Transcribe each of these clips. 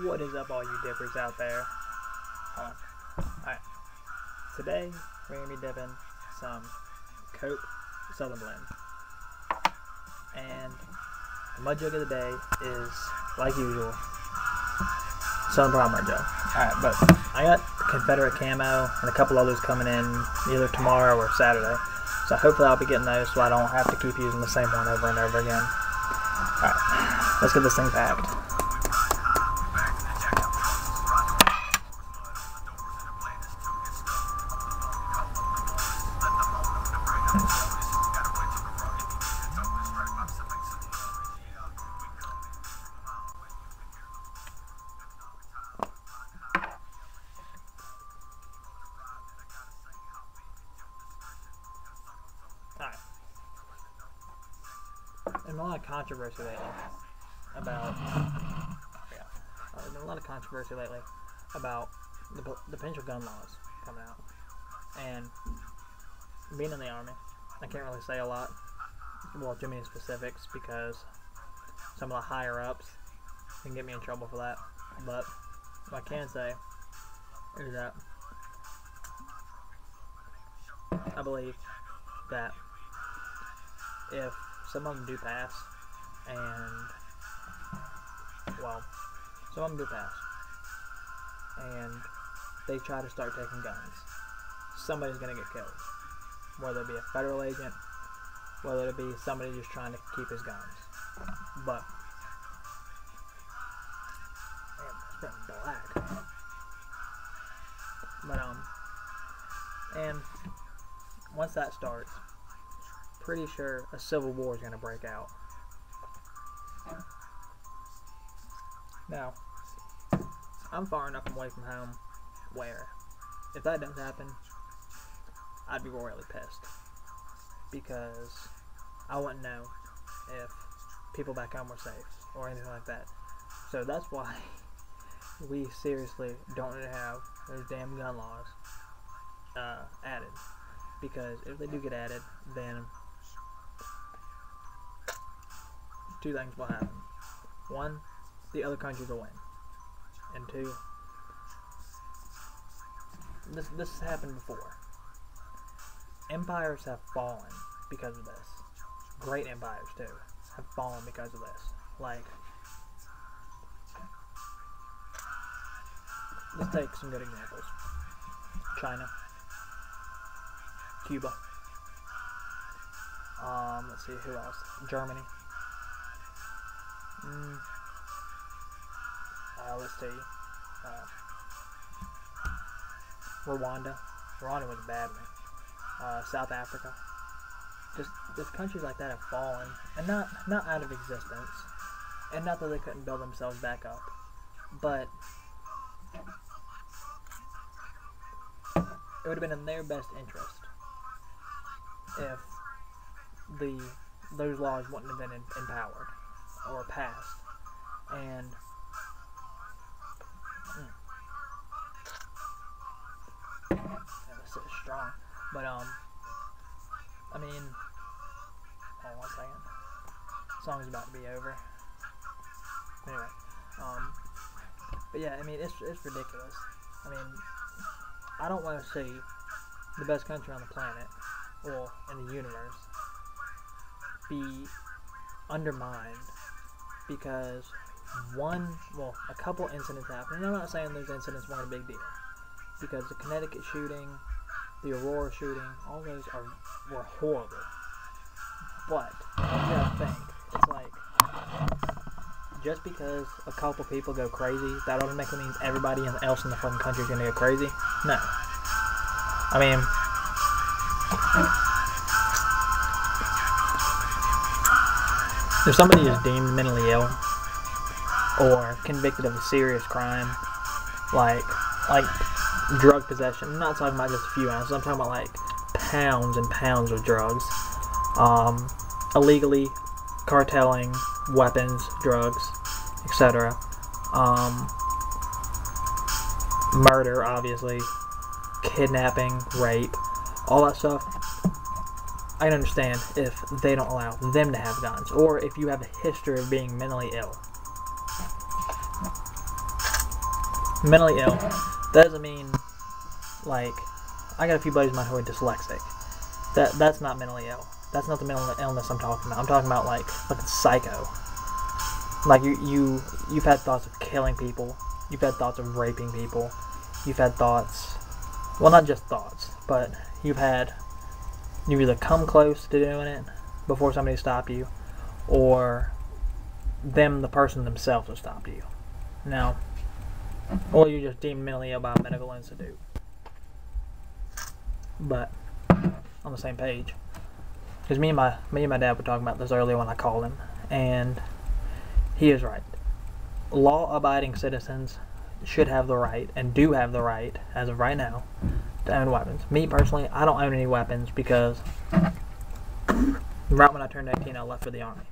What is up, all you dippers out there? Alright, today we're going to be dipping some Coke Southern Blend. And the mud jug of the day is, like usual, Southern Pride mud jug. Alright, but I got Confederate camo and a couple others coming in either tomorrow or Saturday. So hopefully I'll be getting those so I don't have to keep using the same one over and over again. Alright, let's get this thing packed. Alright. There's been a lot of controversy lately about the potential gun laws coming out. And being in the Army, I can't really say a lot, well, too many specifics, because some of the higher ups can get me in trouble for that. But what I can say is that I believe that if some of them do pass, and they try to start taking guns, somebody's gonna get killed. Whether it be a federal agent, whether it be somebody just trying to keep his guns. But man, it's been black. But and once that starts, pretty sure a civil war is going to break out. Now, I'm far enough away from home where, if that does happen, I'd be royally pissed, because I wouldn't know if people back home were safe or anything like that. So that's why we seriously don't need to have those damn gun laws added, because if they do get added, then two things will happen. One, the other countries will win. And two, this has happened before. Empires have fallen because of this. Great empires, too, have fallen because of this. Like, let's take some good examples. China. Cuba. Let's see, who else? Germany. Let's see. Rwanda. Rwanda was a bad one. South Africa. Just countries like that have fallen, and not out of existence, and not that they couldn't build themselves back up, but it would have been in their best interest if those laws wouldn't have been empowered or passed. And this is strong, but I mean, hold on 1 second. Song's about to be over. Anyway, but yeah, I mean, it's ridiculous. I mean, I don't want to see the best country on the planet, or in the universe, be undermined because a couple incidents happened. And I'm not saying those incidents weren't a big deal, because the Connecticut shooting, the Aurora shooting, all those were horrible. But you gotta think, it's like, just because a couple people go crazy, that automatically means everybody else in the fucking country is gonna go crazy? No. I mean, if somebody is deemed mentally ill or convicted of a serious crime, like drug possession, I'm not talking about just a few ounces, I'm talking about like pounds and pounds of drugs, illegally carteling weapons, drugs, etc., murder, obviously, kidnapping, rape, all that stuff. I can understand if they don't allow them to have guns, or if you have a history of being mentally ill. mentally ill, that doesn't mean, like, I got a few buddies of mine who are dyslexic. That's not mentally ill. That's not the mental illness I'm talking about. I'm talking about, like, fucking psycho. Like, you've had thoughts of killing people. You've had thoughts of raping people. You've had thoughts, well, not just thoughts, but you've either come close to doing it before somebody stopped you, or the person themselves will stop you. Now, or you're just deemed mentally ill by a medical institute. But on the same page, because me and my dad were talking about this earlier when I called him, and he is right. Law-abiding citizens should have the right, and do have the right, as of right now, to own weapons. Me personally, I don't own any weapons because right when I turned 18, I left for the Army.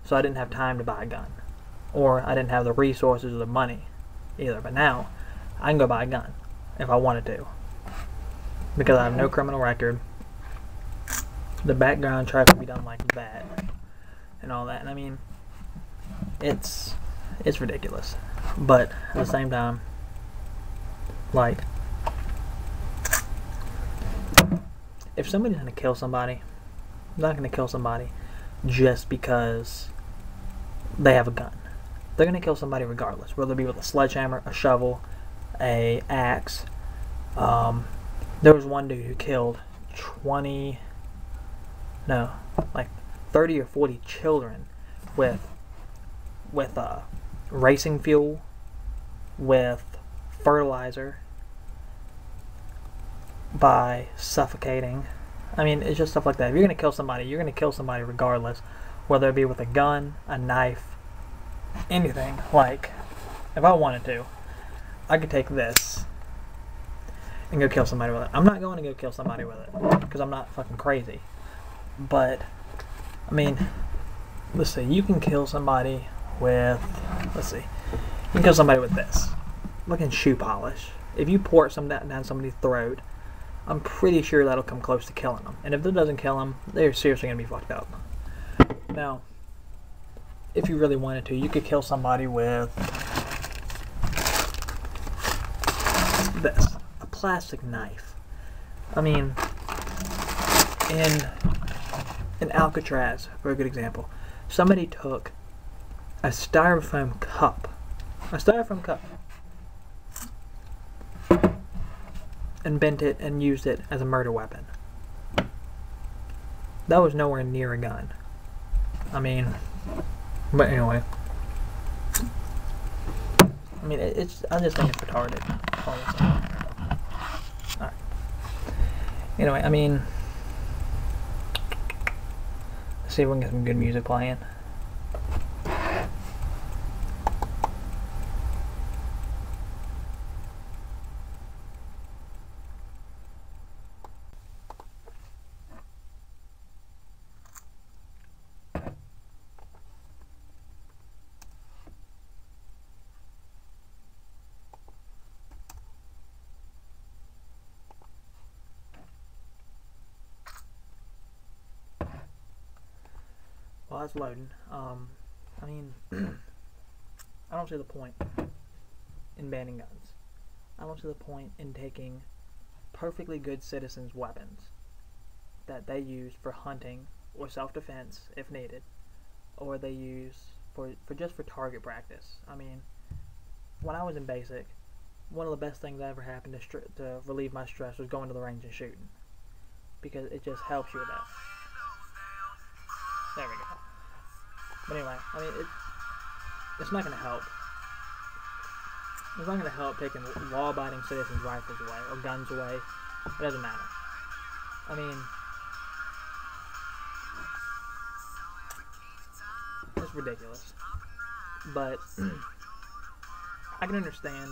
So I didn't have time to buy a gun. Or I didn't have the resources or the money either. But now, I can go buy a gun if I wanted to. Because I have no criminal record. The background check will be done like that. And all that. And I mean, it's ridiculous. But at the same time, like, if somebody's going to kill somebody, they're not going to kill somebody just because they have a gun. They're going to kill somebody regardless, whether it be with a sledgehammer, a shovel, a axe. There was one dude who killed 30 or 40 children with racing fuel, with fertilizer, by suffocating. I mean, it's just stuff like that. If you're going to kill somebody, you're going to kill somebody regardless, whether it be with a gun, a knife, anything. Like, if I wanted to, I could take this and go kill somebody with it. I'm not going to go kill somebody with it because I'm not fucking crazy. But, I mean, let's see, you can kill somebody with, you can kill somebody with this. Looking shoe polish. If you pour some down somebody's throat, I'm pretty sure that'll come close to killing them. And if it doesn't kill them, they're seriously going to be fucked up. Now, if you really wanted to, you could kill somebody with this. A plastic knife. I mean, in Alcatraz, for a good example, somebody took a styrofoam cup, and bent it and used it as a murder weapon. That was nowhere near a gun. I mean, but anyway. I mean, I just think it's retarded. Alright. Anyway, I mean, let's see if we can get some good music playing. Well, that's loading. I mean, I don't see the point in banning guns. I don't see the point in taking perfectly good citizens' weapons that they use for hunting or self-defense if needed, or they use for target practice. I mean, when I was in basic, one of the best things that ever happened to relieve my stress was going to the range and shooting, because it just helps you with that. There we go. But anyway, I mean, it's not going to help. It's not going to help taking law-abiding citizens' rifles away or guns away. It doesn't matter. I mean, it's ridiculous. But I can understand.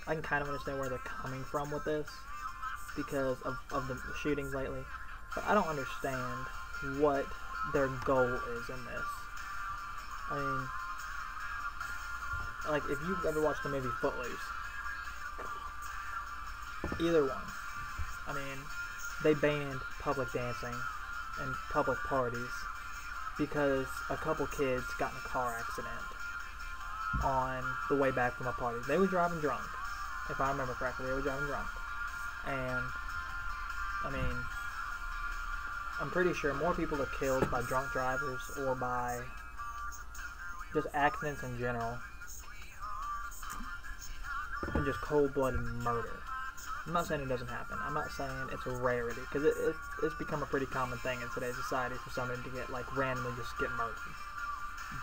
I can kind of understand where they're coming from with this because of the shootings lately. But I don't understand what their goal is in this. I mean, like, if you've ever watched the movie Footloose, either one, I mean, they banned public dancing and public parties because a couple kids got in a car accident on the way back from a party. They were driving drunk, if I remember correctly. They were driving drunk, and I mean, I'm pretty sure more people are killed by drunk drivers or by just accidents in general than just cold-blooded murder. I'm not saying it doesn't happen. I'm not saying it's a rarity, because it's become a pretty common thing in today's society for somebody to get, like, randomly just get murdered.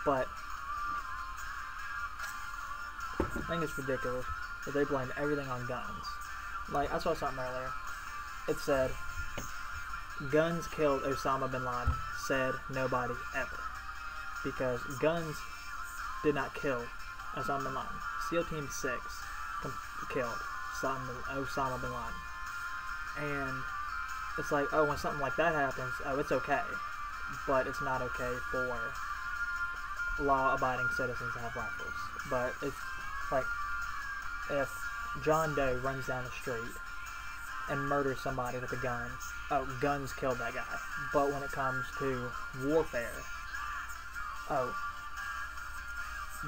But I think it's ridiculous that they blame everything on guns. Like, I saw something earlier. It said, guns killed Osama bin Laden, said nobody ever. Because guns did not kill Osama bin Laden. SEAL Team 6 killed Osama bin Laden. And it's like, oh, when something like that happens, oh, it's okay. But it's not okay for law-abiding citizens to have rifles. But it's like, if John Doe runs down the street and murders somebody with a gun, oh, guns killed that guy. But when it comes to warfare, oh,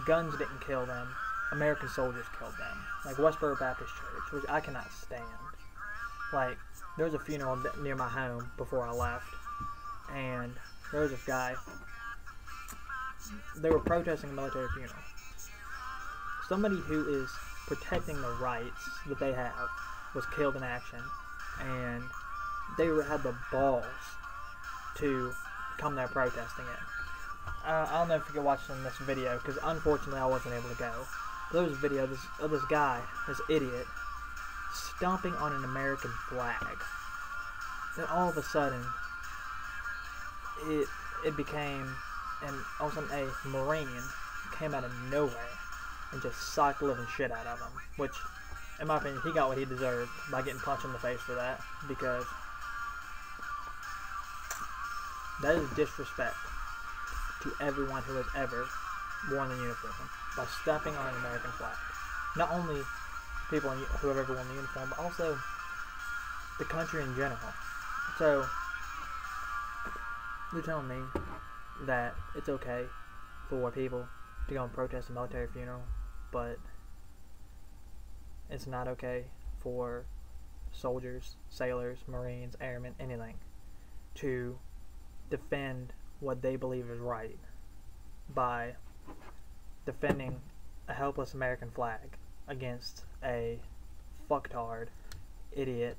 guns didn't kill them, American soldiers killed them. Like Westboro Baptist Church, which I cannot stand. Like, there was a funeral near my home before I left, and there was this guy, they were protesting a military funeral. Somebody who is protecting the rights that they have was killed in action, and they had the balls to come there protesting it. I don't know if you can watch this video, because unfortunately I wasn't able to go. There was a video of this guy, this idiot, stomping on an American flag. Then all of a sudden, it became, and all of a sudden a Marine came out of nowhere and just socked the living shit out of him. Which, in my opinion, he got what he deserved by getting punched in the face for that, because that is disrespect to everyone who has ever worn the uniform by stepping on an American flag. Not only people who have ever worn the uniform, but also the country in general. So, you're telling me that it's okay for people to go and protest a military funeral, but it's not okay for soldiers, sailors, Marines, airmen, anything, to defend what they believe is right by defending a helpless American flag against a fucktard, idiot,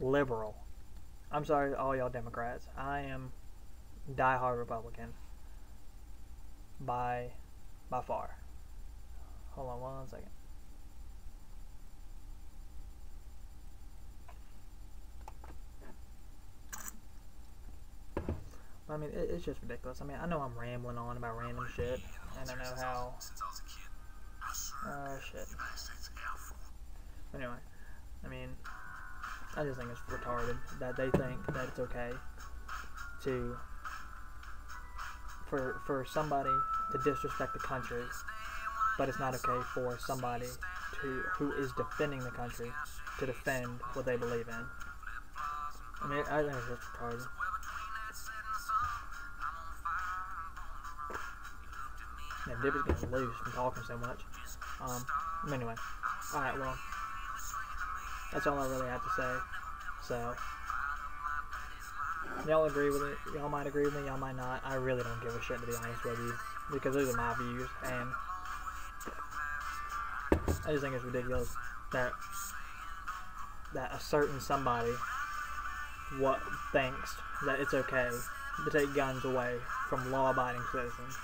liberal. I'm sorry, all y'all Democrats. I am diehard Republican by far. Hold on 1 second. I mean, it's just ridiculous. I mean, I know I'm rambling on about random shit, and I know how. Shit. Anyway, I mean, I just think it's retarded that they think that it's okay for somebody to disrespect the country, but it's not okay for somebody who is defending the country to defend what they believe in. I mean, I think it's just retarded. Yeah, Dippin's getting loose from talking so much. Anyway. Alright, well, that's all I really have to say. So, y'all agree with it. Y'all might agree with me, y'all might not. I really don't give a shit, to be honest with you, because those are my views, and I just think it's ridiculous that a certain somebody thinks that it's okay to take guns away from law-abiding citizens.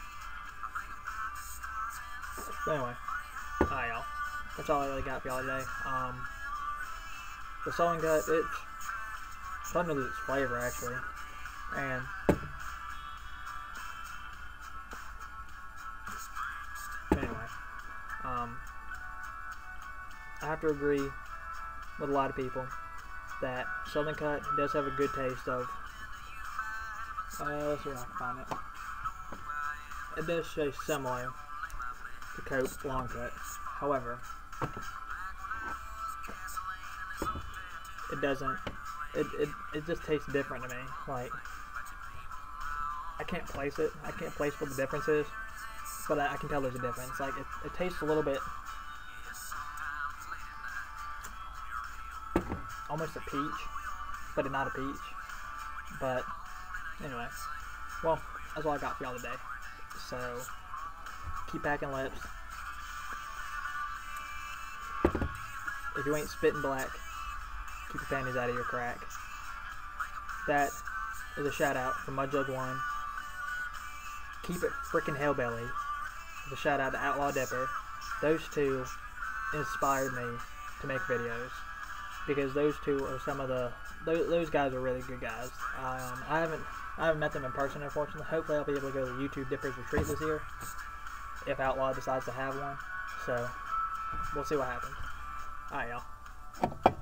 But anyway, alright y'all, that's all I really got for y'all today. The Southern Cut, it's starting to lose its flavor actually, and anyway, I have to agree with a lot of people that Southern Cut does have a good taste of, let's see if I can find it. It does taste similar to Coke Long Cut. However, it doesn't. It just tastes different to me. Like, I can't place it. I can't place what the difference is. but I can tell there's a difference. Like, it tastes a little bit almost a peach, but not a peach. But anyway, well, that's all I got for y'all today. So keep packing lips. If you ain't spitting black, keep your panties out of your crack. That is a shout out from Mudjug1. Keep it frickin' Hellbelly. The shout out to Outlaw Dipper. Those two inspired me to make videos because those two are some of the those guys are really good guys. I haven't met them in person, unfortunately. Hopefully I'll be able to go to YouTube Dipper's retreat this year if Outlaw decides to have one. So we'll see what happens. Alright, y'all.